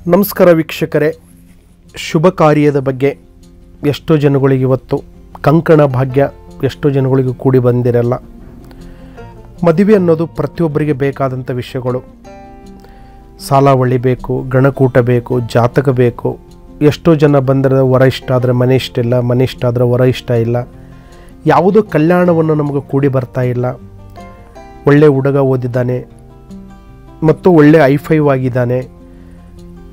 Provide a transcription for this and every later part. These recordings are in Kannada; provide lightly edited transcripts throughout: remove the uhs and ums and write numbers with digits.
ನಮಸ್ಕಾರ ವೀಕ್ಷಕರೇ, ಶುಭ ಕಾರ್ಯದ ಬಗ್ಗೆ ಎಷ್ಟೋ ಜನಗಳಿಗೆ ಇವತ್ತು ಕಂಕಣ ಭಾಗ್ಯ ಎಷ್ಟೋ ಜನಗಳಿಗೆ ಕೂಡಿ ಬಂದಿರಲ್ಲ. ಮದುವೆ ಅನ್ನೋದು ಪ್ರತಿಯೊಬ್ಬರಿಗೆ ಬೇಕಾದಂಥ ವಿಷಯಗಳು. ಸಾಲಾವಳಿ ಬೇಕು, ಗಣಕೂಟ ಬೇಕು, ಜಾತಕ ಬೇಕು. ಎಷ್ಟೋ ಜನ ಬಂದರೆ ವರ ಇಷ್ಟ ಆದರೆ ಮನೆ ಇಷ್ಟ ಇಲ್ಲ, ಮನೆ ಇಷ್ಟ ಆದರೆ ವರ ಇಷ್ಟ ಇಲ್ಲ. ಯಾವುದೋ ಕಲ್ಯಾಣವನ್ನು ನಮಗೆ ಕೂಡಿ ಬರ್ತಾ ಇಲ್ಲ. ಒಳ್ಳೆ ಹುಡುಗ ಓದಿದ್ದಾನೆ ಮತ್ತು ಒಳ್ಳೆ ಐಫೈವ್ ಆಗಿದ್ದಾನೆ,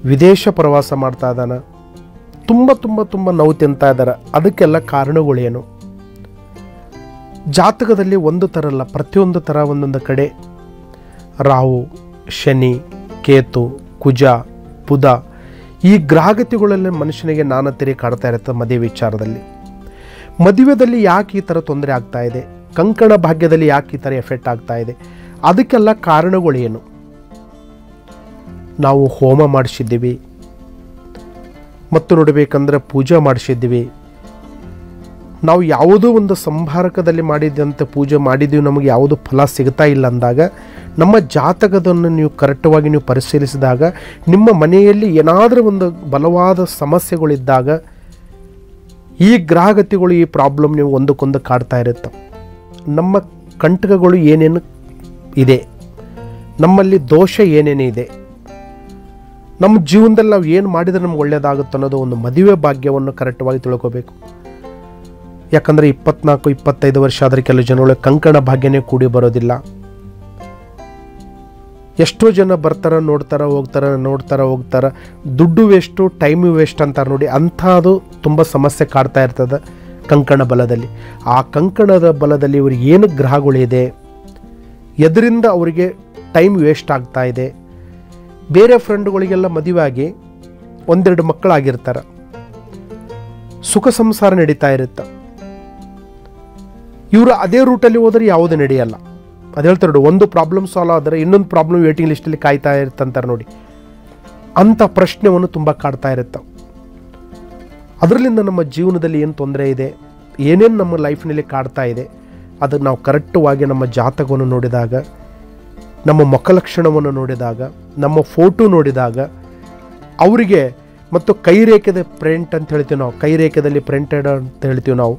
ವಿದೇಶ ಪ್ರವಾಸ ಮಾಡ್ತಾ ಇದ್ದಾನೆ, ತುಂಬ ನೋವು ತಿಂತಾ ಇದ್ದಾರೆ. ಅದಕ್ಕೆಲ್ಲ ಕಾರಣಗಳೇನು? ಜಾತಕದಲ್ಲಿ ಒಂದು ಥರ ಅಲ್ಲ, ಪ್ರತಿಯೊಂದು ಥರ ಒಂದೊಂದು ಕಡೆ ರಾಹು, ಶನಿ, ಕೇತು, ಕುಜ, ಬುಧ ಈ ಗ್ರಹಗತಿಗಳಲ್ಲಿ ಮನುಷ್ಯನಿಗೆ ನಾನಾ ತೆರೆ ಕಾಡ್ತಾ ಇರುತ್ತೆ. ಮದುವೆ ವಿಚಾರದಲ್ಲಿ, ಮದುವೆಯಲ್ಲಿ ಯಾಕೆ ಈ ಥರ ತೊಂದರೆ ಆಗ್ತಾ ಇದೆ, ಕಂಕಣ ಭಾಗ್ಯದಲ್ಲಿ ಯಾಕೆ ಈ ಥರ ಎಫೆಕ್ಟ್ ಆಗ್ತಾ ಇದೆ, ಅದಕ್ಕೆಲ್ಲ ಕಾರಣಗಳೇನು? ನಾವು ಹೋಮ ಮಾಡಿಸಿದ್ದೀವಿ ಮತ್ತು ನೋಡಬೇಕಂದ್ರೆ ಪೂಜೆ ಮಾಡಿಸಿದ್ದೀವಿ. ನಾವು ಯಾವುದೋ ಒಂದು ಸಂಭಾರಕದಲ್ಲಿ ಮಾಡಿದಂತೆ ಪೂಜೆ ಮಾಡಿದ್ದೀವಿ, ನಮಗೆ ಯಾವುದೂ ಫಲ ಸಿಗ್ತಾ ಇಲ್ಲ ಅಂದಾಗ ನಮ್ಮ ಜಾತಕವನ್ನು ನೀವು ಕರೆಕ್ಟಾಗಿ ನೀವು ಪರಿಶೀಲಿಸಿದಾಗ ನಿಮ್ಮ ಮನೆಯಲ್ಲಿ ಏನಾದರೂ ಒಂದು ಬಲವಾದ ಸಮಸ್ಯೆಗಳಿದ್ದಾಗ ಈ ಗ್ರಹಗತಿಗಳು ಈ ಪ್ರಾಬ್ಲಮ್ ನೀವು ಒಂದಕ್ಕೊಂದು ಕಾಡ್ತಾ ಇರುತ್ತೆ. ನಮ್ಮ ಕಂಟಕಗಳು ಏನೇನು ಇದೆ, ನಮ್ಮಲ್ಲಿ ದೋಷ ಏನೇನಿದೆ, ನಮ್ಮ ಜೀವನದಲ್ಲಿ ನಾವು ಏನು ಮಾಡಿದರೆ ನಮ್ಗೆ ಒಳ್ಳೆಯದಾಗುತ್ತೆ ಅನ್ನೋದು ಒಂದು ಮದುವೆ ಭಾಗ್ಯವನ್ನು ಕರೆಕ್ಟಾಗಿ ತಿಳ್ಕೋಬೇಕು. ಯಾಕಂದರೆ 24-25 ವರ್ಷ ಆದರೆ ಕೆಲವು ಜನಗಳು ಕಂಕಣ ಭಾಗ್ಯನೇ ಕೂಡಿ ಬರೋದಿಲ್ಲ. ಎಷ್ಟೋ ಜನ ಬರ್ತಾರೆ, ನೋಡ್ತಾರೆ ಹೋಗ್ತಾರೆ, ದುಡ್ಡು ವೇಸ್ಟು, ಟೈಮು ವೇಸ್ಟ್ ಅಂತಾರೆ ನೋಡಿ. ಅಂಥದ್ದು ತುಂಬ ಸಮಸ್ಯೆ ಕಾಡ್ತಾ ಇರ್ತದೆ ಕಂಕಣ ಬಲದಲ್ಲಿ. ಆ ಕಂಕಣದ ಬಲದಲ್ಲಿ ಇವ್ರಿಗೆ ಏನು ಗ್ರಹಗಳಿದೆ, ಎದರಿಂದ ಅವರಿಗೆ ಟೈಮ್ ವೇಸ್ಟ್ ಆಗ್ತಾ ಇದೆ. ಬೇರೆ ಫ್ರೆಂಡ್ಗಳಿಗೆಲ್ಲ ಮದುವೆ ಆಗಿ ಒಂದೆರಡು ಮಕ್ಕಳಾಗಿರ್ತಾರೆ, ಸುಖ ಸಂಸಾರ ನಡೀತಾ ಇರುತ್ತೆ. ಇವರು ಅದೇ ರೂಟಲ್ಲಿ ಹೋದರೆ ಯಾವುದು ನಡೆಯಲ್ಲ. ಅದು ಹೇಳ್ತಾರೆ ನೋಡಿ, ಒಂದು ಪ್ರಾಬ್ಲಮ್ ಸಾಲ್ವ್ ಆದರೆ ಇನ್ನೊಂದು ಪ್ರಾಬ್ಲಮ್ ವೇಟಿಂಗ್ ಲಿಸ್ಟಲ್ಲಿ ಕಾಯ್ತಾ ಇರ್ತಂತಾರೆ ನೋಡಿ. ಅಂಥ ಪ್ರಶ್ನೆಯನ್ನು ತುಂಬ ಕಾಡ್ತಾ ಇರುತ್ತೆ. ಅದರಲ್ಲಿಂದ ನಮ್ಮ ಜೀವನದಲ್ಲಿ ಏನು ತೊಂದರೆ ಇದೆ, ಏನೇನು ನಮ್ಮ ಲೈಫ್ನಲ್ಲಿ ಕಾಡ್ತಾ ಇದೆ, ಅದನ್ನು ನಾವು ಕರೆಕ್ಟಾಗಿ ನಮ್ಮ ಜಾತಕವನ್ನು ನೋಡಿದಾಗ, ನಮ್ಮ ಮುಖ ಲಕ್ಷಣವನ್ನು ನೋಡಿದಾಗ, ನಮ್ಮ ಫೋಟೋ ನೋಡಿದಾಗ ಅವರಿಗೆ ಮತ್ತು ಕೈರೇಖೆದ ಪ್ರಿಂಟ್ ಅಂತ ಹೇಳ್ತೀವಿ ನಾವು, ಕೈರೇಖೆದಲ್ಲಿ ಪ್ರಿಂಟೆಡ್ ಅಂತ ಹೇಳ್ತೀವಿ ನಾವು,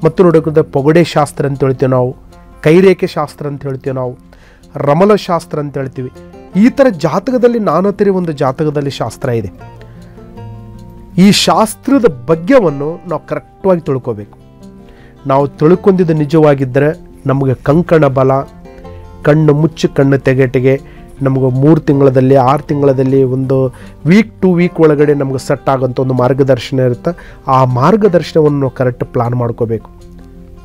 ಮತ್ತು ನೋಡೋಕೆ ಪೊಗಡೆ ಶಾಸ್ತ್ರ ಅಂತ ಹೇಳ್ತೀವಿ ನಾವು, ಕೈರೇಖೆ ಶಾಸ್ತ್ರ ಅಂತ ಹೇಳ್ತೀವಿ ನಾವು, ರಮಲ ಶಾಸ್ತ್ರ ಅಂತ ಹೇಳ್ತೀವಿ. ಈ ಥರ ಜಾತಕದಲ್ಲಿ ನಾನಾ ತೆರೆ ಒಂದು ಜಾತಕದಲ್ಲಿ ಶಾಸ್ತ್ರ ಇದೆ. ಈ ಶಾಸ್ತ್ರದ ಬಗ್ಗೆವನ್ನು ನಾವು ಕರೆಕ್ಟಾಗಿ ತಿಳ್ಕೋಬೇಕು. ನಾವು ತಿಳ್ಕೊಂಡಿದ್ದು ನಿಜವಾಗಿದ್ದರೆ ನಮಗೆ ಕಂಕಣ ಬಲ, ಕಣ್ಣು ಮುಚ್ಚಿ ಕಣ್ಣು ತೆಗೆಟಿಗೆ ನಮಗೆ 3 ತಿಂಗಳಲ್ಲಿ 6 ತಿಂಗಳಲ್ಲಿ ಒಂದು ವೀಕ್ 2 ವೀಕ್ ಒಳಗಡೆ ನಮಗೆ ಸೆಟ್ ಆಗೋಂಥ ಒಂದು ಮಾರ್ಗದರ್ಶನ ಇರುತ್ತೆ. ಆ ಮಾರ್ಗದರ್ಶನವನ್ನು ನಾವು ಕರೆಕ್ಟ್ ಪ್ಲಾನ್ ಮಾಡ್ಕೋಬೇಕು.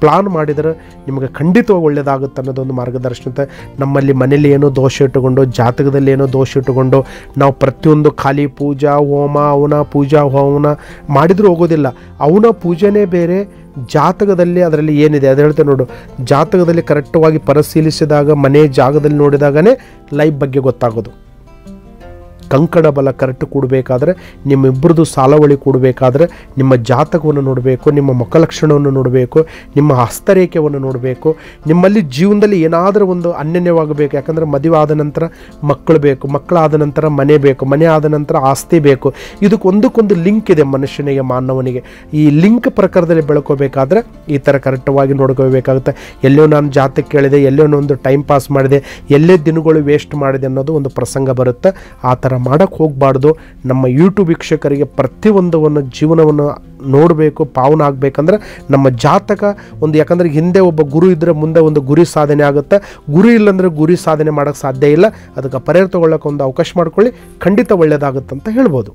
ಪ್ಲಾನ್ ಮಾಡಿದರೆ ನಿಮಗೆ ಖಂಡಿತವಾಗಿ ಒಳ್ಳೆಯದಾಗುತ್ತೆ ಅನ್ನೋದೊಂದು ಮಾರ್ಗದರ್ಶನ. ನಮ್ಮಲ್ಲಿ ಮನೇಲಿ ಏನೋ ದೋಷ ಇಟ್ಟುಕೊಂಡು, ಜಾತಕದಲ್ಲಿ ಏನೋ ದೋಷ ಇಟ್ಟುಕೊಂಡು ನಾವು ಪ್ರತಿಯೊಂದು ಖಾಲಿ ಪೂಜಾ ಹೋಮ ಅವನ ಪೂಜಾ ಹೋಮನ ಮಾಡಿದರೂ ಹೋಗೋದಿಲ್ಲ. ಅವನ ಪೂಜೆನೇ ಬೇರೆ, ಜಾತಕದಲ್ಲಿ ಅದರಲ್ಲಿ ಏನಿದೆ ಅದು ಹೇಳ್ತೇನೆ ನೋಡು. ಜಾತಕದಲ್ಲಿ ಕರೆಕ್ಟಾಗಿ ಪರಿಶೀಲಿಸಿದಾಗ, ಮನೆ ಜಾಗದಲ್ಲಿ ನೋಡಿದಾಗನೇ ಲೈಫ್ ಬಗ್ಗೆ ಗೊತ್ತಾಗೋದು. ಕಂಕಣ ಬಲ ಕರೆಕ್ಟ್ ಕೂಡಬೇಕಾದ್ರೆ, ನಿಮ್ಮಿಬ್ಬರದು ಸಾಲಾವಳಿ ಕೂಡಬೇಕಾದ್ರೆ ನಿಮ್ಮ ಜಾತಕವನ್ನು ನೋಡಬೇಕು, ನಿಮ್ಮ ಮುಖ ಲಕ್ಷಣವನ್ನು ನೋಡಬೇಕು, ನಿಮ್ಮ ಹಸ್ತರೇಖೆಯನ್ನು ನೋಡಬೇಕು. ನಿಮ್ಮಲ್ಲಿ ಜೀವನದಲ್ಲಿ ಏನಾದರೂ ಒಂದು ಅನ್ಯನ್ಯವಾಗಬೇಕು. ಯಾಕಂದರೆ ಮದುವೆ ಆದ ನಂತರ ಮಕ್ಕಳು ಬೇಕು, ಮಕ್ಕಳಾದ ನಂತರ ಮನೆ ಬೇಕು, ಮನೆ ಆದ ನಂತರ ಆಸ್ತಿ ಬೇಕು. ಇದಕ್ಕೆ ಒಂದಕ್ಕೊಂದು ಲಿಂಕ್ ಇದೆ ಮನುಷ್ಯನಿಗೆ, ಮಾನವನಿಗೆ. ಈ ಲಿಂಕ್ ಪ್ರಕಾರದಲ್ಲಿ ಬೆಳ್ಕೋಬೇಕಾದ್ರೆ ಈ ಥರ ಕರೆಕ್ಟಾಗಿ ನೋಡ್ಕೋಬೇಕಾಗುತ್ತೆ. ಎಲ್ಲೋ ನಾನು ಜಾತಕ ಕೇಳಿದೆ, ಎಲ್ಲೋ ಒಂದು ಟೈಮ್ ಪಾಸ್ ಮಾಡಿದೆ, ಎಲ್ಲೇ ದಿನಗಳು ವೇಸ್ಟ್ ಮಾಡಿದೆ ಅನ್ನೋದು ಒಂದು ಪ್ರಸಂಗ ಬರುತ್ತೆ. ಆ ಥರ ಮಾಡೋಕ್ಕೆ ಹೋಗಬಾರ್ದು. ನಮ್ಮ ಯೂಟ್ಯೂಬ್ ವೀಕ್ಷಕರಿಗೆ ಪ್ರತಿಯೊಂದನ್ನು ಜೀವನವನ್ನು ನೋಡಬೇಕು, ಪಾವನ ಆಗಬೇಕಂದ್ರೆ ನಮ್ಮ ಜಾತಕ ಒಂದು, ಯಾಕಂದರೆ ಹಿಂದೆ ಒಬ್ಬ ಗುರು ಇದ್ದರೆ ಮುಂದೆ ಒಂದು ಗುರಿ ಸಾಧನೆ ಆಗುತ್ತೆ. ಗುರು ಇಲ್ಲಾಂದರೆ ಗುರಿ ಸಾಧನೆ ಮಾಡೋಕ್ಕೆ ಸಾಧ್ಯ ಇಲ್ಲ. ಅದಕ್ಕೆ ಪರಿಹಾರ ತಗೊಳ್ಳೋಕೆ ಒಂದು ಅವಕಾಶ ಮಾಡ್ಕೊಳ್ಳಿ, ಖಂಡಿತ ಒಳ್ಳೆಯದಾಗುತ್ತೆ ಅಂತ ಹೇಳ್ಬೋದು.